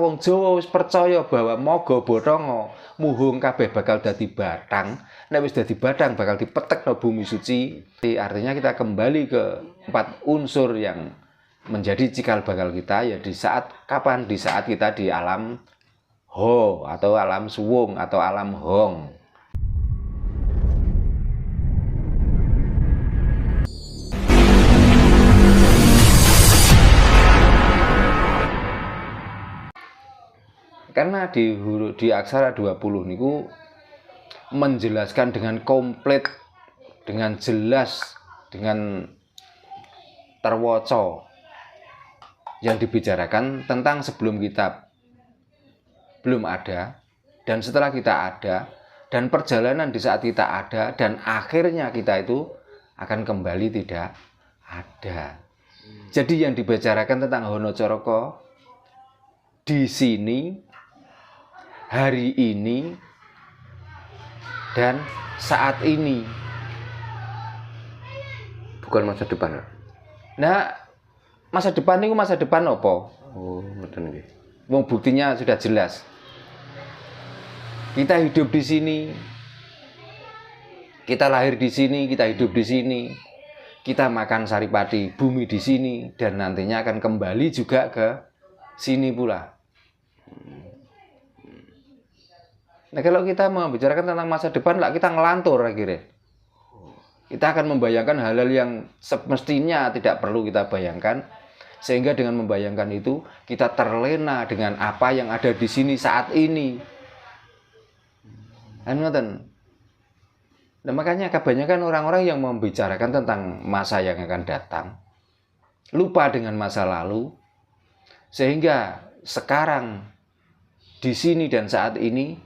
wong Jawa wis percaya bahwa maga bathanga muhung kabeh bakal dadi bathang. Nek wis dadi bathang bakal dipetekno bumi suci. Artinya kita kembali ke 4 unsur yang menjadi cikal bakal kita ya di saat kapan? Di saat kita di alam Ho atau alam Suwung atau alam Hong. Karena di aksara 20 niku menjelaskan dengan komplit, dengan jelas, dengan terwaca yang dibicarakan tentang sebelum kita belum ada dan setelah kita ada dan perjalanan di saat kita ada dan akhirnya kita itu akan kembali tidak ada. Jadi yang dibicarakan tentang Hono Coroko di sini, hari ini, dan saat ini. Bukan masa depan. Nah, masa depan itu masa depan apa? Oh, ngoten nggih. Wong buktinya sudah jelas. Kita hidup di sini. Kita lahir di sini, kita hidup di sini. Kita makan saripati bumi di sini dan nantinya akan kembali juga ke sini pula. Nah, kalau kita membicarakan tentang masa depan, lah kita ngelantur akhirnya. Kita akan membayangkan hal-hal yang semestinya tidak perlu kita bayangkan, sehingga dengan membayangkan itu kita terlena dengan apa yang ada di sini saat ini. Nah, makanya kebanyakan orang-orang yang membicarakan tentang masa yang akan datang lupa dengan masa lalu, sehingga sekarang di sini dan saat ini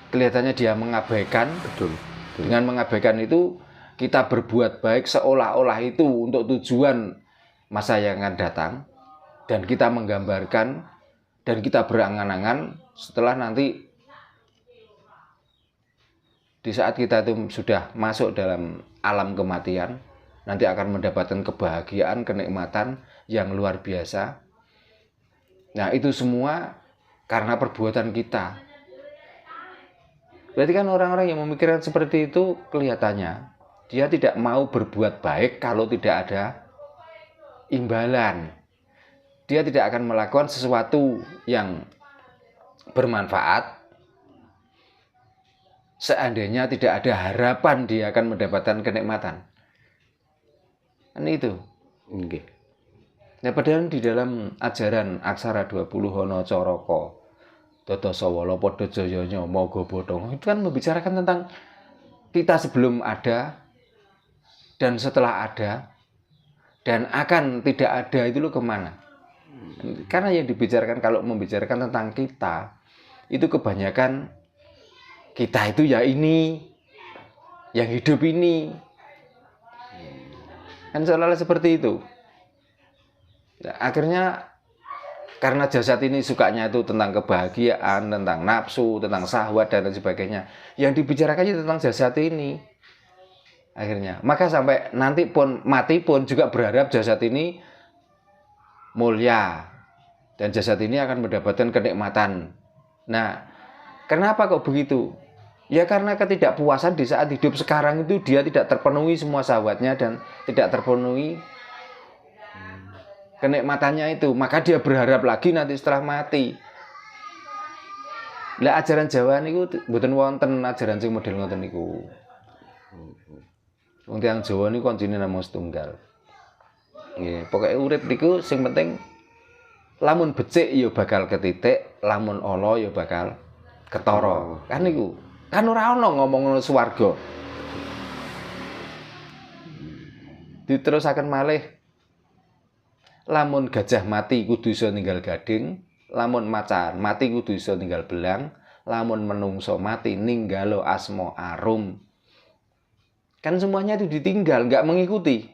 kelihatannya dia mengabaikan. Betul. Dengan mengabaikan itu kita berbuat baik seolah-olah itu untuk tujuan masa yang akan datang, dan kita menggambarkan dan kita berangan-angan setelah nanti di saat kita itu sudah masuk dalam alam kematian, nanti akan mendapatkan kebahagiaan, kenikmatan yang luar biasa. Nah, itu semua karena perbuatan kita. Berarti kan orang-orang yang memikirkan seperti itu kelihatannya dia tidak mau berbuat baik kalau tidak ada imbalan. Dia tidak akan melakukan sesuatu yang bermanfaat seandainya tidak ada harapan dia akan mendapatkan kenikmatan. Kan itu. Nggih. Nah, padahal di dalam ajaran aksara 20 Hono Coroko Dodo Sawala Padha Jayanya Maga Bathanga itu kan membicarakan tentang kita sebelum ada dan setelah ada dan akan tidak ada itu lo kemana. Karena yang dibicarakan kalau membicarakan tentang kita itu kebanyakan kita itu ya ini yang hidup ini kan seolah-olah seperti itu. Nah, akhirnya karena jasad ini sukanya itu tentang kebahagiaan, tentang nafsu, tentang syahwat dan lain sebagainya. Yang dibicarakannya tentang jasad ini. Akhirnya, maka sampai nanti pun mati pun juga berharap jasad ini mulia dan jasad ini akan mendapatkan kenikmatan. Nah, kenapa kok begitu? Ya karena ketidakpuasan di saat hidup sekarang itu dia tidak terpenuhi semua syahwatnya dan tidak terpenuhi kenikmatannya itu, maka dia berharap lagi nanti setelah mati. Lah ajaran Jawa niku mboten wonten ajaran sing model ngoten niku. Wong tiyang Jawa niku koncine namung setunggal. Nggih, pokoke urip niku sing penting lamun becik ya bakal ketitik, lamun ala ya bakal ketara. Kan niku. Kan ora ana ngomong ngono swarga. Diterusaken malih lamun gajah mati kudu iso ninggal gading, lamun macan mati kudu iso ninggal belang, lamun menungso mati ninggalo asma arum. Kan semuanya itu ditinggal, nggak mengikuti.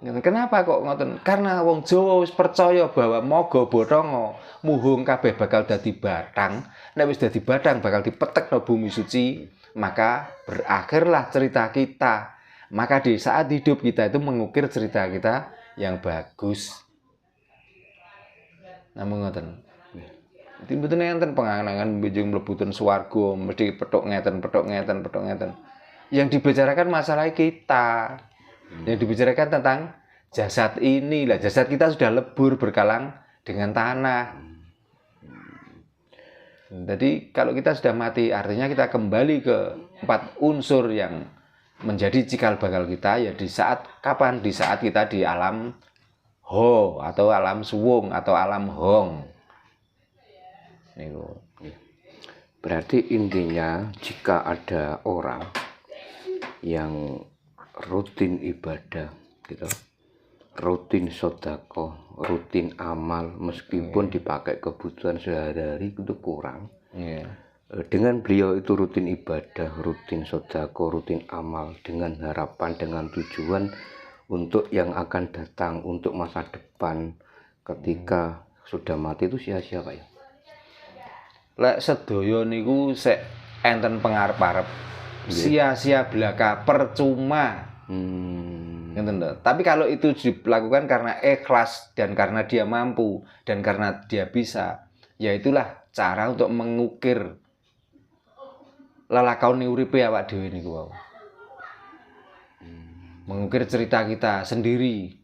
Kenapa kok ngoten? Karena wong Jawa wis percaya bahwa maga bathanga muhung kabeh bakal dadi bathang. Nek wis dadi bathang bakal dipetekno bumi suci, maka berakhirlah cerita kita. Maka di saat hidup kita itu mengukir cerita kita yang bagus. Namun ngoten. Mboten enten pengangan-angan benjing mlebuten swarga mesti petuk ngeten. Yang dibicarakan masalah kita. Yang dibicarakan tentang jasad ini lah. Jasad kita sudah lebur berkalang dengan tanah. Jadi kalau kita sudah mati artinya kita kembali ke 4 unsur yang menjadi cikal bakal kita ya di saat kapan? Di saat kita di alam Ho atau alam Suwung atau alam Hong. Niku. Berarti intinya jika ada orang yang rutin ibadah gitu, rutin sedekah, rutin amal meskipun dipakai kebutuhan sehari-hari itu kurang. Dengan beliau itu rutin ibadah, rutin sedekah, rutin amal dengan harapan, dengan tujuan untuk yang akan datang, untuk masa depan ketika sudah mati itu sia-sia Pak ya. Lek sedaya niku sek enten pengarep-arep. Sia-sia belaka, percuma. Tapi kalau itu dilakukan karena ikhlas dan karena dia mampu dan karena dia bisa, ya itulah cara untuk mengukir lelakone uripe awak dhewe niku wae. Mengukir cerita kita sendiri.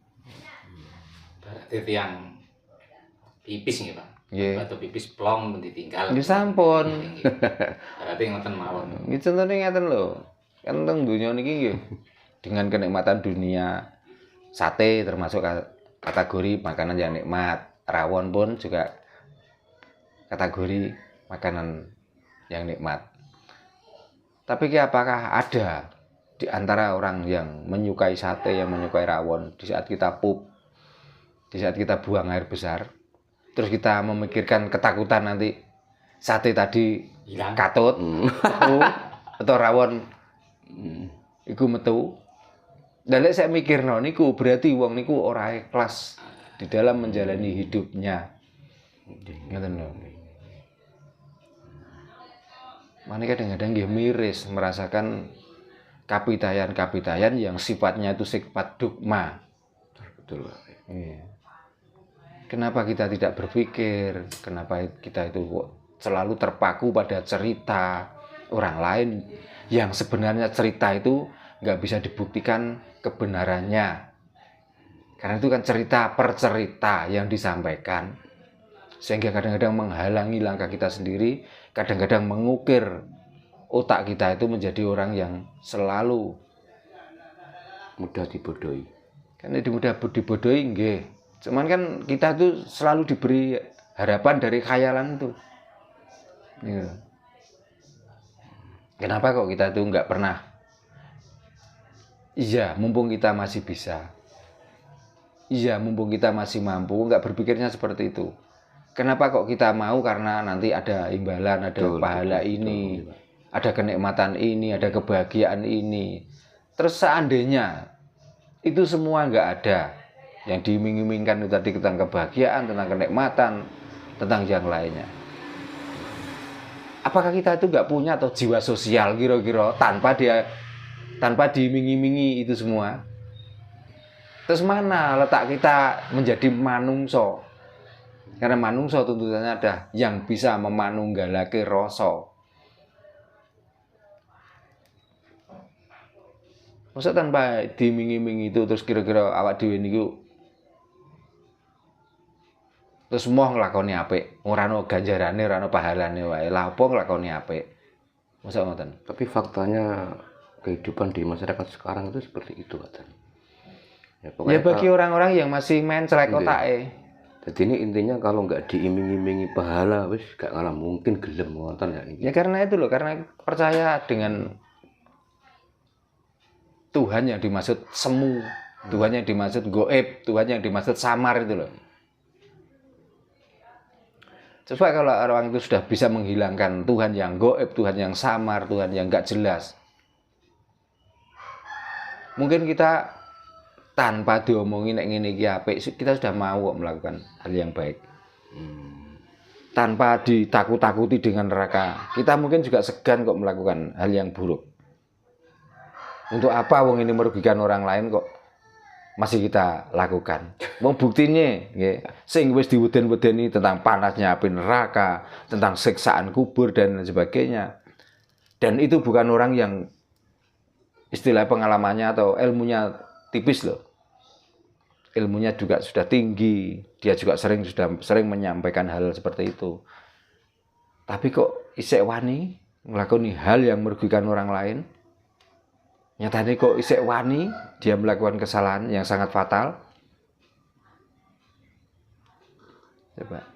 Berarti yang pipis nggih Pak. Nggih. Batu pipis plong ditinggal. Nggih sampun. Berarti ngoten mawon. Nggih contone ngeten lho. Kan teng donya niki nggih dengan kenikmatan dunia, sate termasuk kategori makanan yang nikmat, rawon pun juga kategori makanan yang nikmat. Tapi apakah ada di antara orang yang menyukai sate, yang menyukai rawon di saat kita pup, di saat kita buang air besar, terus kita memikirkan ketakutan nanti sate tadi hilang, katut, atau rawon iku metu. Dan lek saya mikirno niku berarti wong niku ora ikhlas di dalam menjalani hidupnya. Ngoten lho. Mane kadang-kadang nggih miris merasakan kapitayan yang sifatnya itu sifat dogma. Betul Pak. Iya. Kenapa kita tidak berpikir? Kenapa kita itu kok selalu terpaku pada cerita orang lain yang sebenarnya cerita itu nggak bisa dibuktikan kebenarannya. Karena itu kan cerita per cerita yang disampaikan. Sehingga kadang-kadang menghalangi langkah kita sendiri, kadang-kadang mengukir otak kita itu menjadi orang yang selalu mudah dibodohi. Kan mudah dibodohi nggih. Cuman kan kita tuh selalu diberi harapan dari khayalan itu. Iya. Kenapa kok kita tuh nggak pernah? Iya, mumpung kita masih bisa. Iya, mumpung kita masih mampu, nggak berpikirnya seperti itu. Kenapa kok kita mau? Karena nanti ada imbalan, ada pahala ini, ada kenikmatan ini, ada kebahagiaan ini. Terus seandainya itu semua nggak ada, yang diiming-imingkan itu tadi tentang kebahagiaan, tentang kenikmatan, tentang yang lainnya. Apakah kita itu nggak punya atau jiwa sosial kira-kira tanpa diiming-imingi itu semua? Terus mana letak kita menjadi manungso? Karena manungso tuntutannya ada yang bisa memanunggalake rasa. Masa tanpa diiming-imingi itu terus kira-kira awak dhewe niku terus mau nglakoni apik, ora ono ganjarane, ora ono pahalane wae. Lah apa nglakoni apik? Masa ngoten? Tapi faktanya kehidupan di masyarakat sekarang itu seperti itu Pak. Ya bagi orang-orang yang masih menclek otake. Jadi ini intinya kalau nggak diiming-imingi pahala wis gak ngalah mungkin gelem ngoten ya ini. Ya karena itu loh, karena percaya dengan Tuhan yang dimaksud semu, Tuhan yang dimaksud goib, Tuhan yang dimaksud samar itu loh. Coba kalau orang itu sudah bisa menghilangkan Tuhan yang goib, Tuhan yang samar, Tuhan yang nggak jelas, mungkin kita tanpa diomongin nek ngene iki apik, kita sudah mau melakukan hal yang baik. Tanpa ditakut-takuti dengan neraka, kita mungkin juga segan kok melakukan hal yang buruk. Untuk apa wong ini merugikan orang lain kok? masih kita lakukan. Wong buktine nggih, sing wis diweden-wedeni tentang panasnya api neraka, tentang siksaan kubur dan lain sebagainya. Dan itu bukan orang yang istilah pengalamannya atau ilmunya tipis loh. Ilmunya juga sudah tinggi, dia juga sudah sering menyampaikan hal seperti itu. Tapi kok isek wani nglakoni hal yang merugikan orang lain? Nyatanya kok isek wani dia melakukan kesalahan yang sangat fatal? Coba.